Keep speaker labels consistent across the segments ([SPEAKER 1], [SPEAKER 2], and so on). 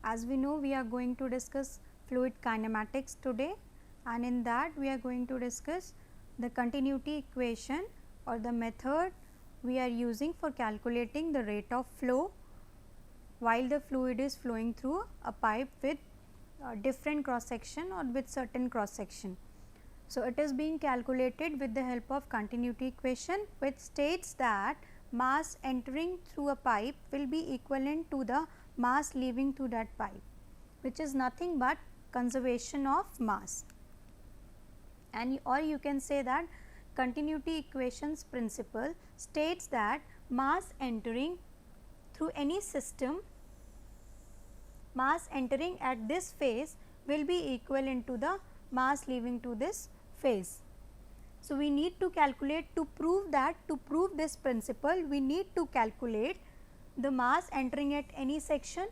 [SPEAKER 1] As we know, we are going to discuss fluid kinematics today, and in that we are going to discuss the continuity equation or the method we are using for calculating the rate of flow while the fluid is flowing through a pipe with different cross section or with certain cross section. So, it is being calculated with the help of continuity equation, which states that mass entering through a pipe will be equivalent to the mass leaving through that pipe, which is nothing but conservation of mass. And or you can say that continuity equations principle states that mass entering through any system, mass entering at this phase will be equivalent to the mass leaving to this phase. So, we need to calculate to prove this principle, we need to calculate the mass entering at any section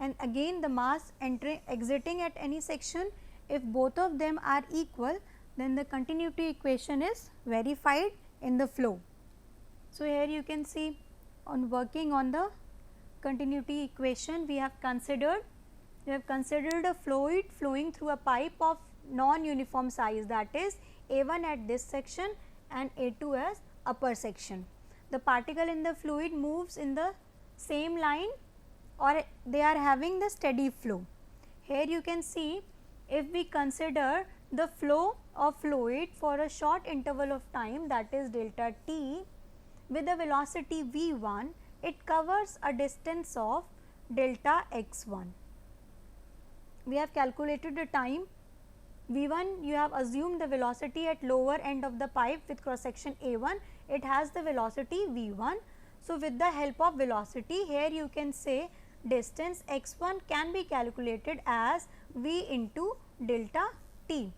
[SPEAKER 1] and again the mass entering exiting at any section. If both of them are equal, then the continuity equation is verified in the flow. So, here you can see on working on the continuity equation, we have considered a fluid flowing through a pipe of non-uniform size, that is A1 at this section and A2 as upper section. The particle in the fluid moves in the same line or they are having the steady flow. Here you can see, if we consider the flow of fluid for a short interval of time, that is delta t, with a velocity v1, it covers a distance of delta x1. We have calculated the time v1, you have assumed the velocity at lower end of the pipe with cross section A1, it has the velocity v1. So, with the help of velocity, here you can say distance x1 can be calculated as v into delta t.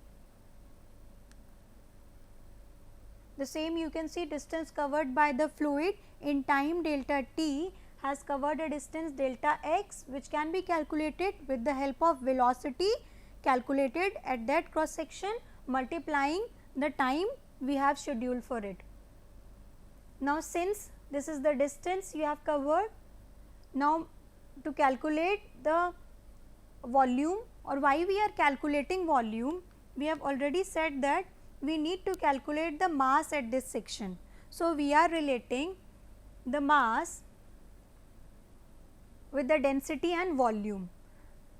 [SPEAKER 1] The same you can see distance covered by the fluid in time delta t has covered a distance delta x, which can be calculated with the help of velocity calculated at that cross section multiplying the time we have scheduled for it. Now, since this is the distance you have covered, now to calculate the volume, or why we are calculating volume, we have already said that we need to calculate the mass at this section. So, we are relating the mass with the density and volume.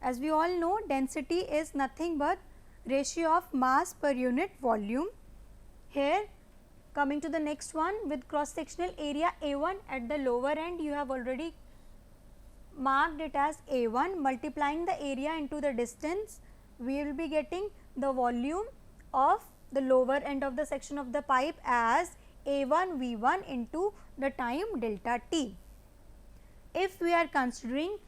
[SPEAKER 1] As we all know, density is nothing but ratio of mass per unit volume. Here coming to the next one, with cross sectional area A1 at the lower end, you have already marked it as A1, multiplying the area into the distance, we will be getting the volume of the lower end of the section of the pipe as A1 V1 into the time delta t. If we are considering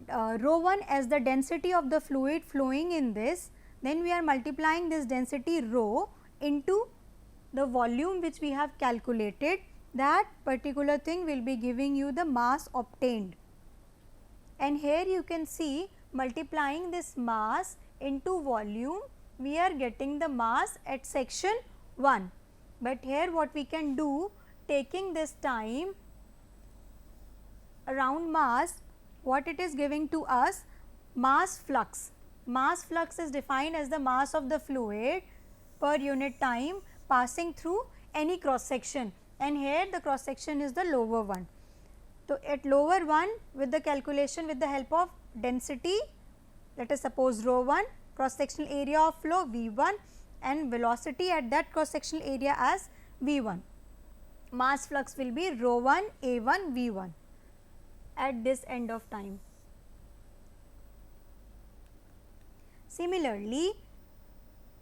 [SPEAKER 1] rho 1 as the density of the fluid flowing in this, then we are multiplying this density rho into the volume which we have calculated, that particular thing will be giving you the mass obtained. And here you can see, multiplying this mass into volume, we are getting the mass at section 1. But here what we can do, taking this time around mass, what it is giving to us, mass flux. Mass flux is defined as the mass of the fluid per unit time passing through any cross section, and here the cross section is the lower one. So, at lower one, with the calculation with the help of density, let us suppose rho 1, cross sectional area of flow V1 and velocity at that cross sectional area as V1. Mass flux will be rho 1 A1 V1 at this end of time. Similarly,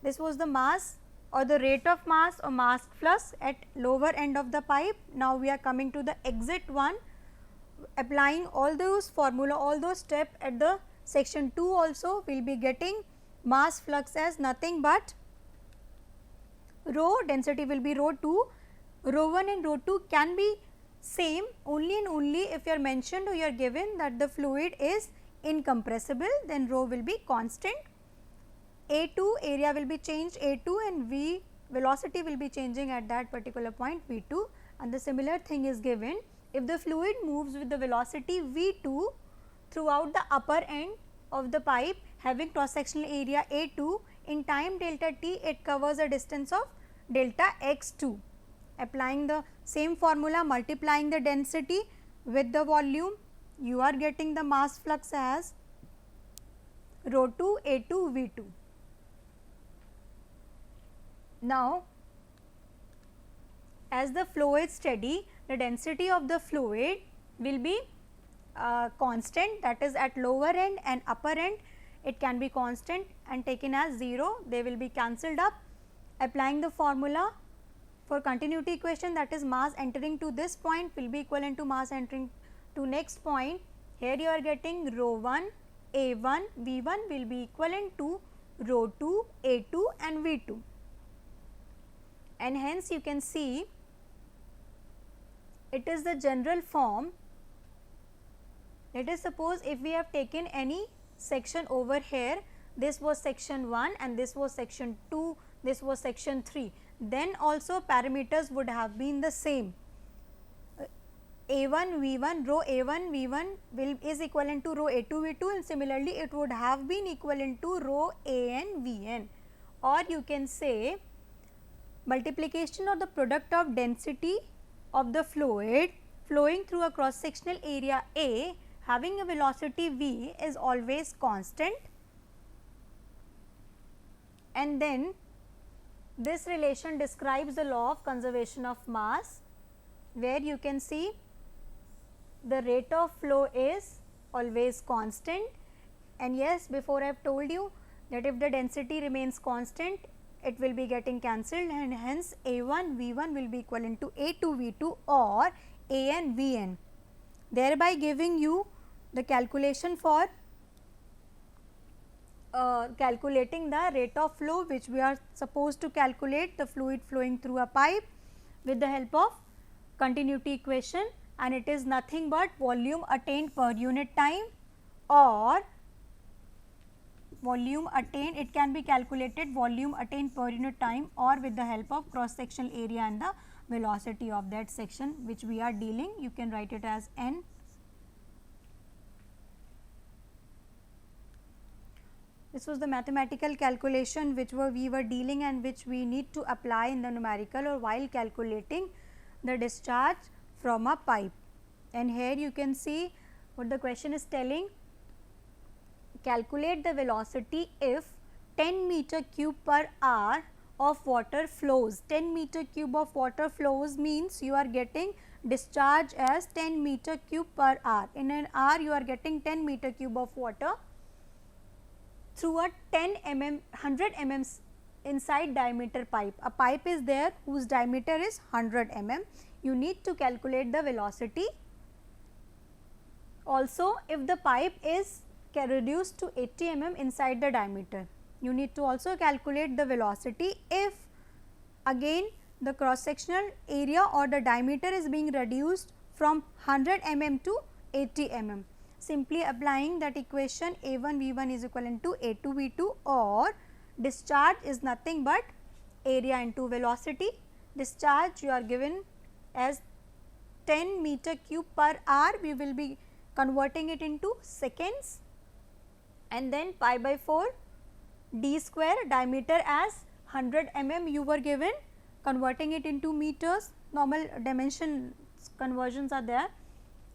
[SPEAKER 1] this was the mass or the rate of mass or mass flux at lower end of the pipe. Now, we are coming to the exit one, applying all those formula, all those steps at the section 2 also, we will be getting mass flux as nothing but rho, density will be rho 2, rho 1 and rho 2 can be same only and only if you are mentioned or you are given that the fluid is incompressible, then rho will be constant. A2 area will be changed A2 and V velocity will be changing at that particular point V2, and the similar thing is given if the fluid moves with the velocity V2 throughout the upper end of the pipe having cross sectional area A2, in time delta t it covers a distance of delta x2. Applying the same formula, multiplying the density with the volume, you are getting the mass flux as rho 2 A2 V2. Now, as the flow is steady, the density of the fluid will be constant, that is at lower end and upper end it can be constant and taken as 0, they will be cancelled up. Applying the formula for continuity equation, that is mass entering to this point will be equivalent to mass entering to next point. Here you are getting rho 1 A1 V1 will be equivalent to rho 2 A2 and V2, and hence you can see it is the general form. Let us suppose if we have taken any section over here, this was section 1 and this was section 2, this was section 3, then also parameters would have been the same. A1 V1, rho A1 V1 is equivalent to rho A2 V2, and similarly it would have been equivalent to rho AN Vn, or you can say multiplication of the product of density of the fluid flowing through a cross sectional area A having a velocity v is always constant, and then this relation describes the law of conservation of mass, where you can see the rate of flow is always constant. And yes, before I have told you that if the density remains constant, it will be getting cancelled, and hence A1 V1 will be equivalent to A2 V2 or AN Vn, thereby giving you the calculation for calculating the rate of flow which we are supposed to calculate the fluid flowing through a pipe with the help of continuity equation, and it is nothing but volume attained per unit time, or volume attained, it can be calculated volume attained per unit time, or with the help of cross sectional area and the velocity of that section which we are dealing. You can write it as n. This was the mathematical calculation which we were dealing and which we need to apply in the numerical or while calculating the discharge from a pipe. And here you can see what the question is telling: calculate the velocity if 10 meter cube per hour of water flows. 10 meter cube of water flows means you are getting discharge as 10 meter cube per hour. In an hour you are getting 10 meter cube of water through a 10 mm 100 mm inside diameter pipe. A pipe is there whose diameter is 100 mm. You need to calculate the velocity. Also, if the pipe is reduced to 80 mm inside the diameter, you need to also calculate the velocity if again the cross sectional area or the diameter is being reduced from 100 mm to 80 mm. Simply applying that equation, A1 V1 is equivalent to A2 V2, or discharge is nothing but area into velocity. Discharge you are given as 10 meter cube per hour, we will be converting it into seconds, and then pi by 4 d square, diameter as 100 mm you were given, converting it into meters, normal dimension conversions are there.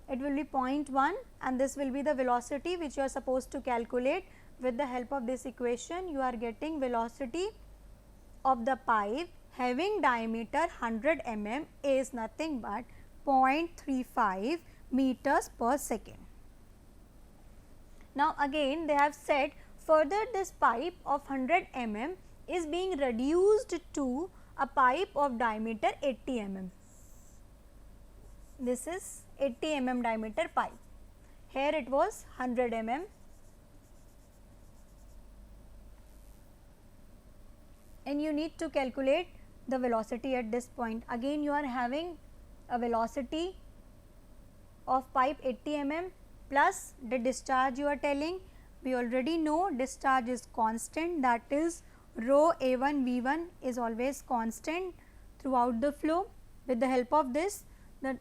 [SPEAKER 1] It will be 0.1, and this will be the velocity which you are supposed to calculate. With the help of this equation, you are getting velocity of the pipe having diameter 100 mm is nothing but 0.35 meters per second. Now again they have said further this pipe of 100 mm is being reduced to a pipe of diameter 80 mm. This is 80 mm diameter pipe. Here it was 100 mm. And you need to calculate the velocity at this point. Again you are having a velocity of pipe 80 mm plus the discharge you are telling. We already know discharge is constant, that is rho A1 V1 is always constant throughout the flow. With the help of this, the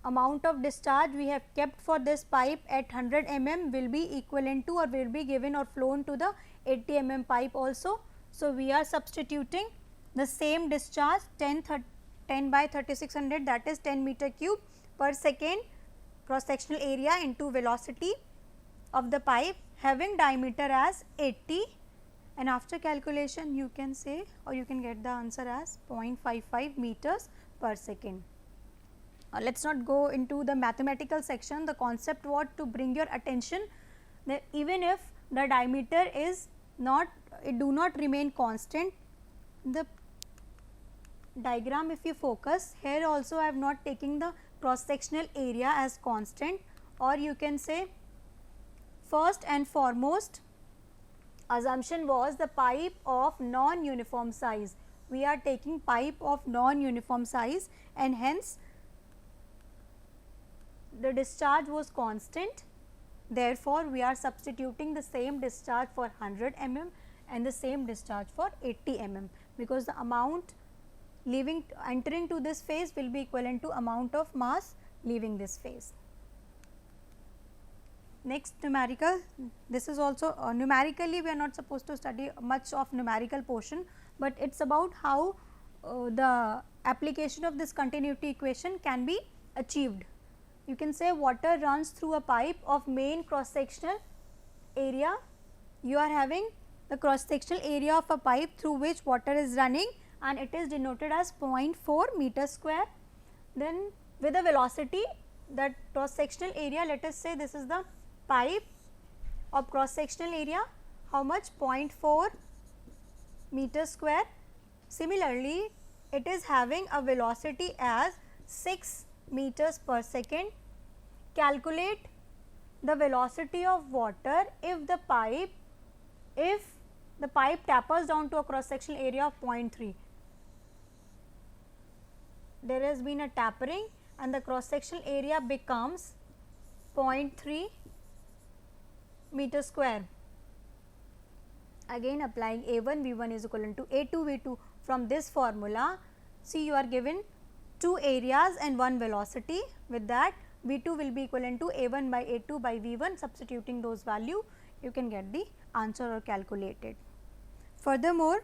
[SPEAKER 1] amount of discharge we have kept for this pipe at 100 mm will be equivalent to or will be given or flown to the 80 mm pipe also. So, we are substituting the same discharge 10 by 3600, that is 10 meter cube per second cross sectional area into velocity of the pipe having diameter as 80, and after calculation you can say or you can get the answer as 0.55 meters per second. Let us not go into the mathematical section. The concept what to bring your attention that even if the diameter is not, it do not remain constant. The diagram if you focus here also I have not taken the cross sectional area as constant, or you can say first and foremost assumption was the pipe of non-uniform size. We are taking pipe of non-uniform size and hence the discharge was constant. Therefore, we are substituting the same discharge for 100 mm and the same discharge for 80 mm, because the amount leaving entering to this phase will be equivalent to amount of mass leaving this phase. Next numerical, this is also numerically we are not supposed to study much of numerical portion, but it is about how the application of this continuity equation can be achieved. You can say water runs through a pipe of main cross sectional area. You are having the cross sectional area of a pipe through which water is running and it is denoted as 0.4 meter square. Then with a velocity, that cross sectional area, let us say this is the pipe of cross sectional area, how much? 0.4 meter square. Similarly, it is having a velocity as 6 meters per second. Calculate the velocity of water if the pipe tapers down to a cross sectional area of 0.3. There has been a tapering and the cross sectional area becomes 0.3 meter square. Again applying A1 V1 is equivalent to A2 V2 from this formula. See, you are given two areas and one velocity. With that, V2 will be equivalent to A1 by A2 by V1. Substituting those value, you can get the answer or calculate it. Furthermore,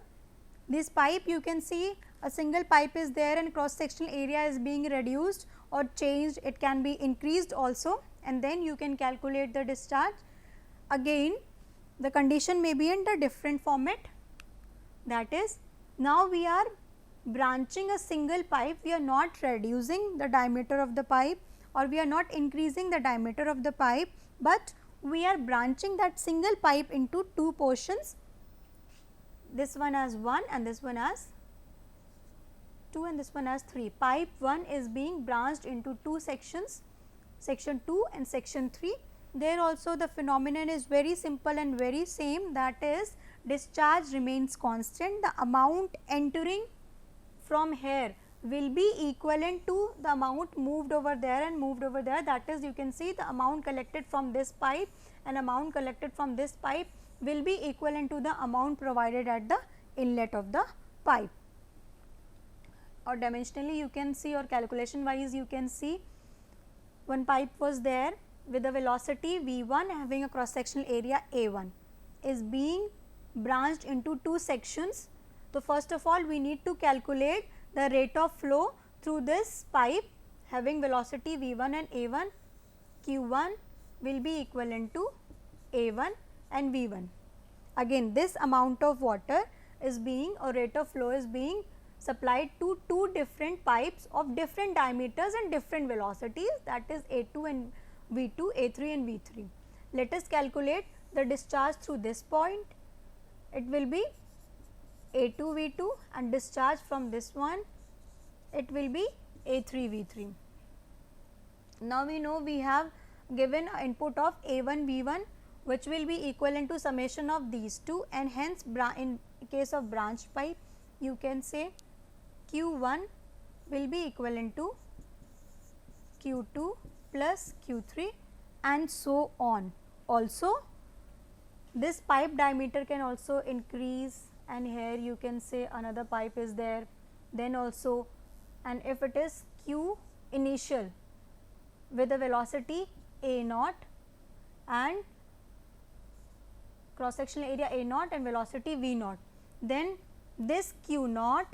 [SPEAKER 1] this pipe, you can see a single pipe is there and cross sectional area is being reduced or changed, it can be increased also, and then you can calculate the discharge. Again, the condition may be in the different format, that is, now we are branching a single pipe, we are not reducing the diameter of the pipe or we are not increasing the diameter of the pipe, but we are branching that single pipe into two portions, this one as 1 and this one as 2 and this one as 3. Pipe 1 is being branched into two sections, section 2 and section 3. There also the phenomenon is very simple and very same, that is discharge remains constant, the amount entering from here will be equivalent to the amount moved over there and moved over there, that is you can see the amount collected from this pipe and amount collected from this pipe will be equivalent to the amount provided at the inlet of the pipe. Or dimensionally you can see or calculation wise you can see one pipe was there with a velocity V1 having a cross sectional area A1 is being branched into two sections. So, first of all we need to calculate the rate of flow through this pipe having velocity V1 and A1. Q1 will be equivalent to A1 and V1. Again this amount of water is being or rate of flow is being supplied to two different pipes of different diameters and different velocities, that is A2 and V2, A3 and V3. Let us calculate the discharge through this point. It will be A2 V2 and discharge from this one, it will be A3 V3. Now we know we have given an input of A1 V1 which will be equivalent to summation of these two, and hence in case of branched pipe you can say Q1 will be equivalent to Q2 plus Q3 and so on. Also this pipe diameter can also increase, and here you can say another pipe is there, then also, and if it is Q initial with a velocity a naught and cross sectional area a naught and velocity v naught, then this q naught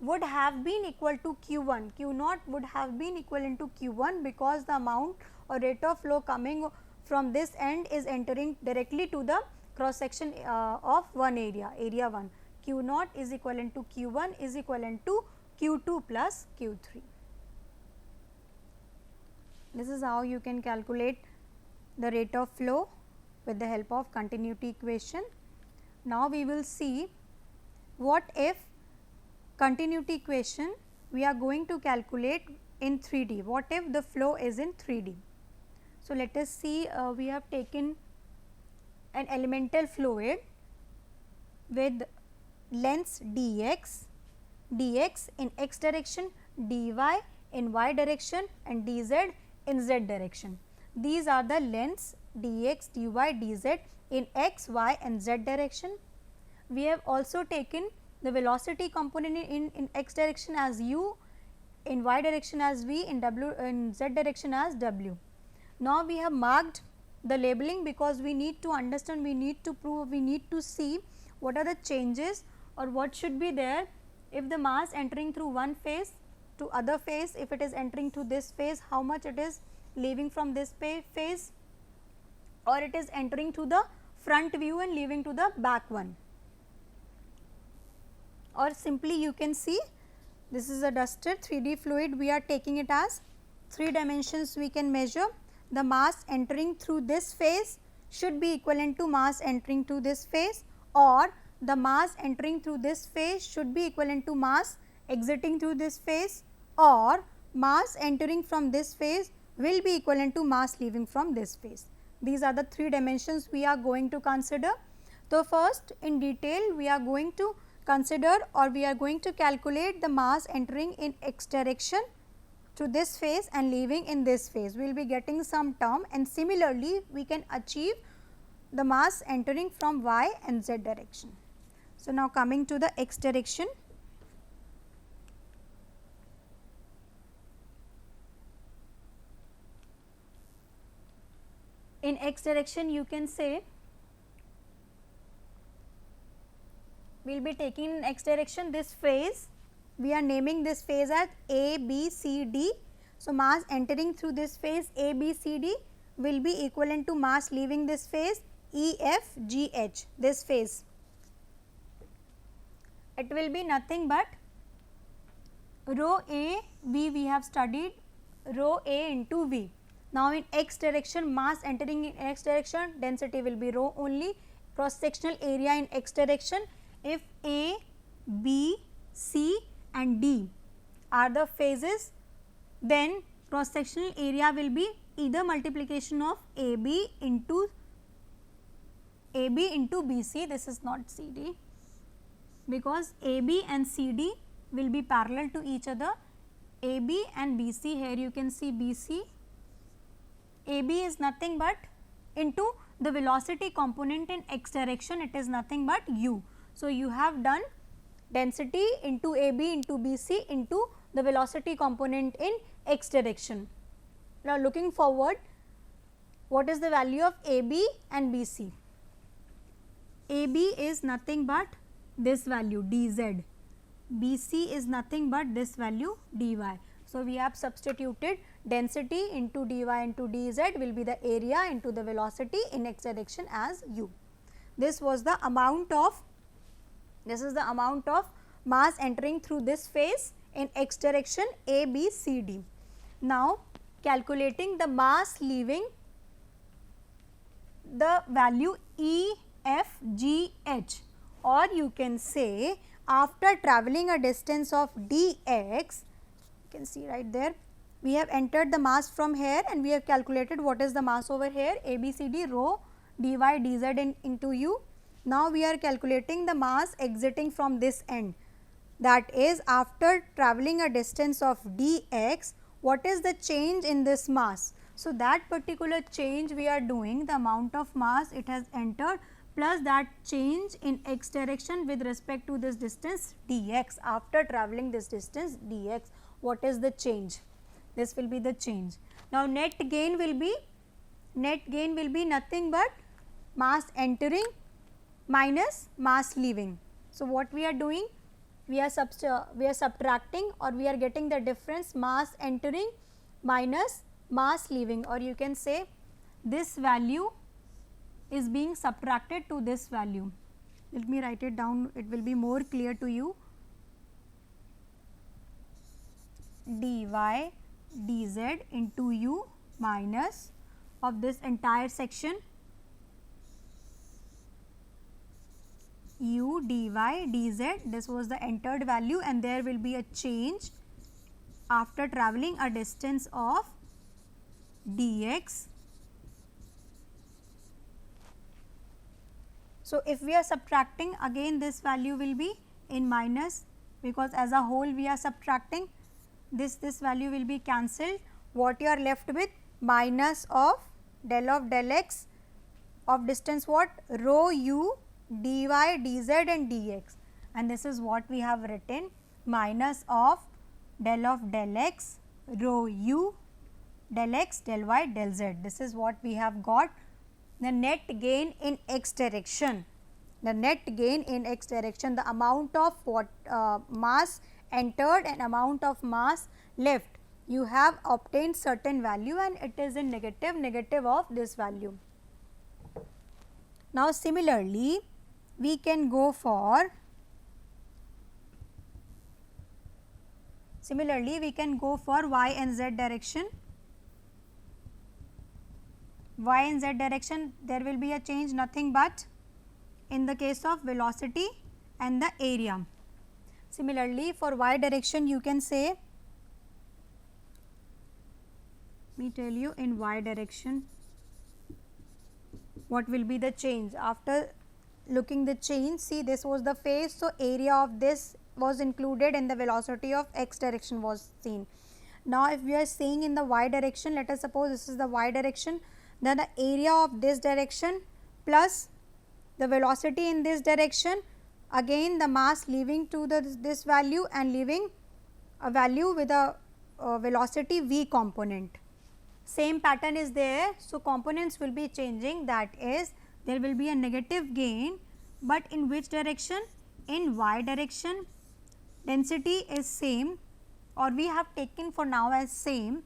[SPEAKER 1] would have been equal to q1. Q naught would have been equivalent to q1 because the amount or rate of flow coming from this end is entering directly to the cross section of one area, area 1. Q naught is equivalent to q1 is equivalent to q2 plus q3. This is how you can calculate the rate of flow with the help of continuity equation. Now, we will see what if continuity equation we are going to calculate in 3D, what if the flow is in 3D. So, let us see, we have taken an elemental fluid with lengths dx, dx in x direction, dy in y direction and dz in z direction. These are the lengths dx, dy, dz in x, y and z direction. We have also taken the velocity component in x direction as u, in y direction as v, in w, in z direction as w. Now, we have marked the labeling because we need to understand, we need to prove, we need to see what are the changes or what should be there if the mass entering through one phase to other phase, if it is entering through this phase, how much it is leaving from this phase, or it is entering through the front view and leaving to the back one. Or simply you can see this is a dusted 3D fluid, we are taking it as 3 dimensions we can measure. The mass entering through this phase should be equivalent to mass entering through this phase, or the mass entering through this phase should be equivalent to mass exiting through this phase, or mass entering from this phase will be equivalent to mass leaving from this phase. These are the 3 dimensions we are going to consider. So, first in detail we are going to consider or we are going to calculate the mass entering in x direction to this phase and leaving in this phase. We will be getting some term, and similarly we can achieve the mass entering from y and z direction. So, now coming to the x direction. In x direction you can say we will be taking in x direction this phase, we are naming this phase as A, B, C, D. So, mass entering through this phase A, B, C, D will be equivalent to mass leaving this phase E, F, G, H, this phase. It will be nothing but rho A, V we have studied, rho A into V. Now, in x direction mass entering in x direction density will be rho only, cross sectional area in x direction. If A, B, C and D are the phases, then cross sectional area will be either multiplication of AB into BC, this is not CD, because AB and CD will be parallel to each other, AB and BC, here you can see BC, AB is nothing but into the velocity component in x direction, it is nothing but u. So, you have done density into AB into BC into the velocity component in x direction. Now, looking forward, what is the value of AB and BC? AB is nothing but this value dz, BC is nothing but this value dy. So, we have substituted density into dy into dz will be the area into the velocity in x direction as u. This was the amount of, this is the amount of mass entering through this phase in x direction A, B, C, D. Now, calculating the mass leaving the value E, F, G, H, or you can say after travelling a distance of dx, you can see right there, we have entered the mass from here and we have calculated what is the mass over here A, B, C, D, rho dy dz into u. Now, we are calculating the mass exiting from this end, that is after travelling a distance of dx, what is the change in this mass. So, that particular change we are doing, the amount of mass it has entered plus that change in x direction with respect to this distance dx, after travelling this distance dx, what is the change, this will be the change. Now net gain will be nothing but mass entering minus mass leaving. So what we are doing? We are subtracting, or we are getting the difference mass entering minus mass leaving, or you can say this value is being subtracted to this value. Let me write it down, it will be more clear to you. dy dz into u minus of this entire section u dy dz, this was the entered value, and there will be a change after travelling a distance of dx. So if we are subtracting, again this value will be in minus, because as a whole we are subtracting, this value will be cancelled. What you are left with? Minus of del x of distance what? Rho u dy dz and dx, and this is what we have written, minus of del x rho u del x del y del z. This is what we have got. The net gain in x direction, the amount of what mass entered and amount of mass left, you have obtained certain value and it is in negative of this value. Now similarly we can go for y and z direction. Y and z direction, there will be a change, nothing but in the case of velocity and the area. Similarly for y direction, you can say, let me tell you, in y direction what will be the change. After looking the change, see this was the phase, so area of this was included and the velocity of x direction was seen. Now if we are saying in the y direction, let us suppose this is the y direction, then the area of this direction plus the velocity in this direction, again the mass leaving to this value and leaving a value with a velocity v component. Same pattern is there, so components will be changing, that is there will be a negative gain, but in which direction? In y direction. Density is same, or we have taken for now as same.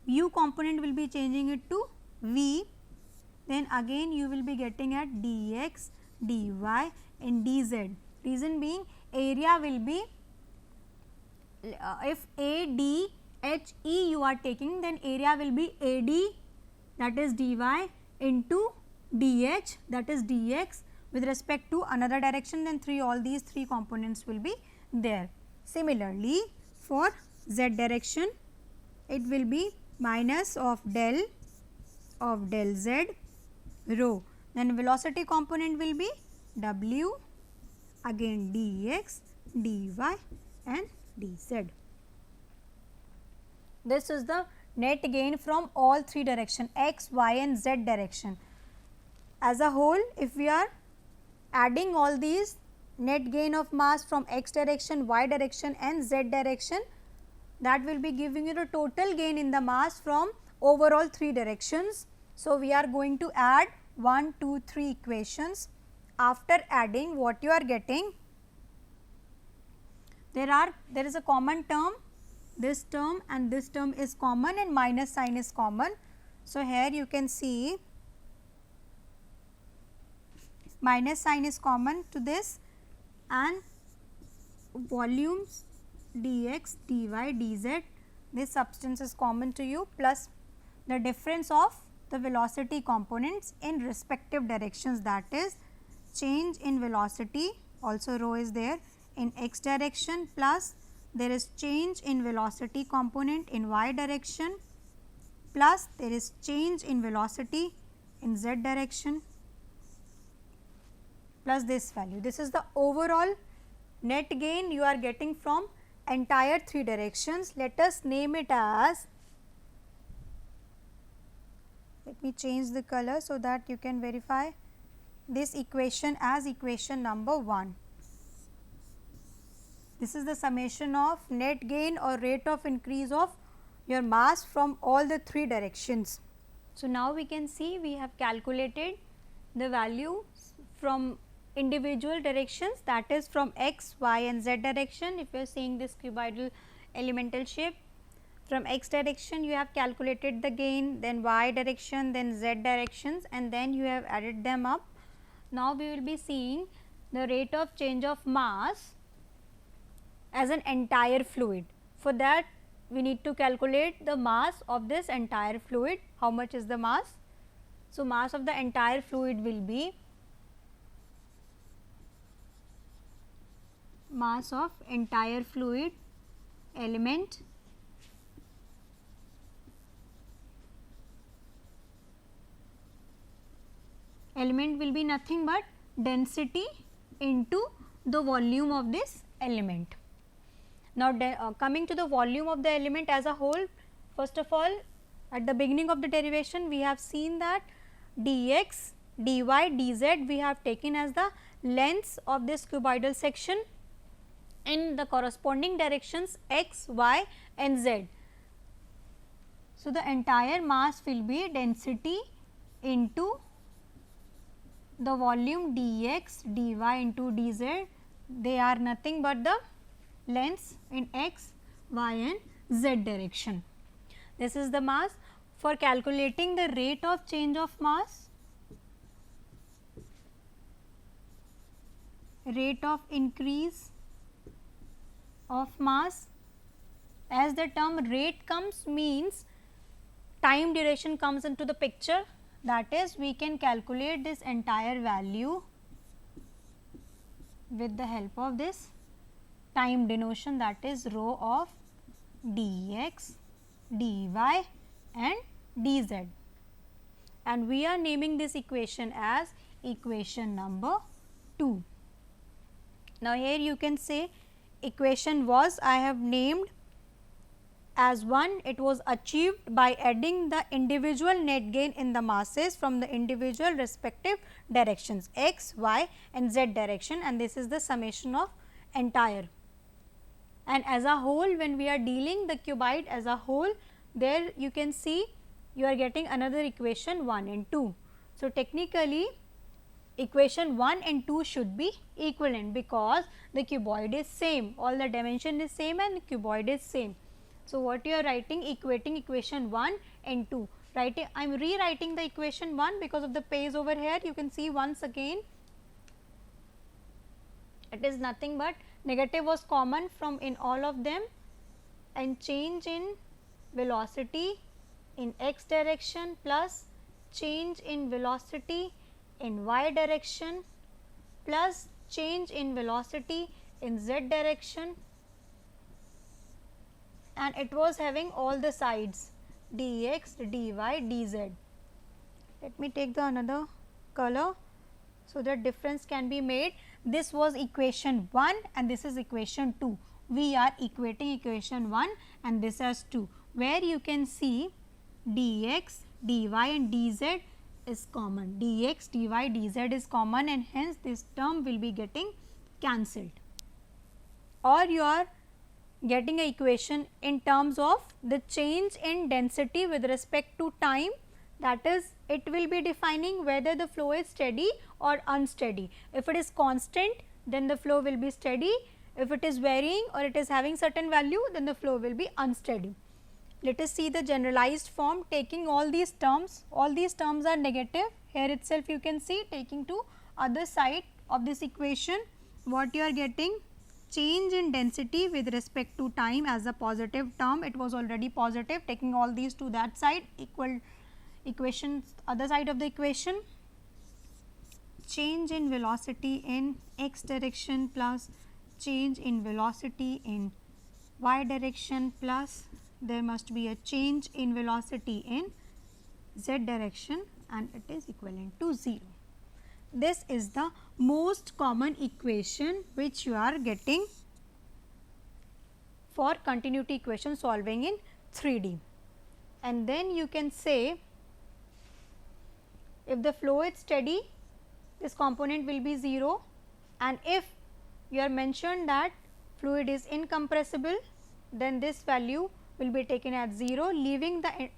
[SPEAKER 1] U component will be changing it to v, then again you will be getting at dx, dy and dz. Reason being, area will be, if AD HE you are taking, then area will be AD, that is dy, into dH, that is dx with respect to another direction, then all these three components will be there. Similarly for z direction, it will be minus of del z rho, then velocity component will be w, again dx, dy and dz. This is the net gain from all three direction, x, y and z direction. As a whole, if we are adding all these, net gain of mass from x direction, y direction and z direction, that will be giving you the total gain in the mass from overall three directions. So we are going to add 1, 2, 3 equations. After adding, what you are getting, there is a common term, this term and this term is common and minus sign is common. So here you can see minus sign is common to this, and volumes dx, dy, dz, this substance is common to you, plus the difference of the velocity components in respective directions, that is change in velocity, also rho is there in x direction, plus there is change in velocity component in y direction, plus there is change in velocity in z direction, plus this value. This is the overall net gain you are getting from entire three directions. Let us name it as, let me change the color so that you can verify this equation as equation number 1. This is the summation of net gain or rate of increase of your mass from all the three directions. So, now we can see we have calculated the value from individual directions, that is from x, y and z direction. If you are seeing this cuboidal elemental shape, from x direction you have calculated the gain, then y direction, then z directions, and then you have added them up. Now, we will be seeing the rate of change of mass as an entire fluid. For that, we need to calculate the mass of this entire fluid. How much is the mass? So, mass of the entire fluid will be mass of entire fluid element will be nothing but density into the volume of this element. Now, coming to the volume of the element as a whole, first of all, at the beginning of the derivation we have seen that dx, dy, dz we have taken as the lengths of this cuboidal section in the corresponding directions x, y and z. So, the entire mass will be density into the volume dx, dy into dz. They are nothing but the lengths in x, y and z direction. This is the mass. For calculating the rate of change of mass, rate of increase of mass, as the term rate comes means time duration comes into the picture, that is we can calculate this entire value with the help of this time denotation, that is rho of dx, dy and dz, and we are naming this equation as equation number 2. Now, here you can say equation was I have named as 1, it was achieved by adding the individual net gain in the masses from the individual respective directions x, y and z direction, and this is the summation of entire. And as a whole, when we are dealing the cuboid as a whole, there you can see you are getting another equation 1 and 2. So, technically equation 1 and 2 should be equivalent, because the cuboid is same, all the dimension is same and the cuboid is same. So, what you are writing, equating equation 1 and 2, writing, I am rewriting the equation 1 because of the page over here. You can see once again it is nothing but negative was common from in all of them, and change in velocity in x direction plus change in velocity in y direction plus change in velocity in z direction, and it was having all the sides dx, dy, dz. Let me take the another color so that difference can be made. This was equation 1 and this is equation 2. We are equating equation 1 and this as 2, where you can see dx, dy and dz is common, dx, dy, dz is common, and hence this term will be getting cancelled. Or you are getting an equation in terms of the change in density with respect to time, that is it will be defining whether the flow is steady or unsteady. If it is constant, then the flow will be steady. If it is varying or it is having certain value, then the flow will be unsteady. Let us see the generalized form taking all these terms are negative. Here itself you can see, taking to other side of this equation, what you are getting, change in density with respect to time as a positive term, it was already positive, taking all these to that side, equal equations other side of the equation, change in velocity in x direction plus change in velocity in y direction plus there must be a change in velocity in z direction, and it is equivalent to 0. This is the most common equation which you are getting for continuity equation solving in 3D. And then you can say if the flow is steady, this component will be 0, and if you are mentioned that fluid is incompressible, then this value will be taken as 0, leaving the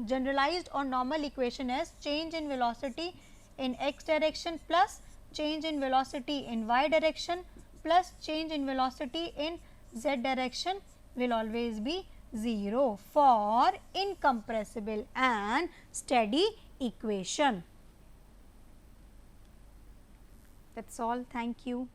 [SPEAKER 1] generalized or normal equation as change in velocity in x direction plus change in velocity in y direction plus change in velocity in z direction will always be 0 for incompressible and steady equation. That is all. Thank you.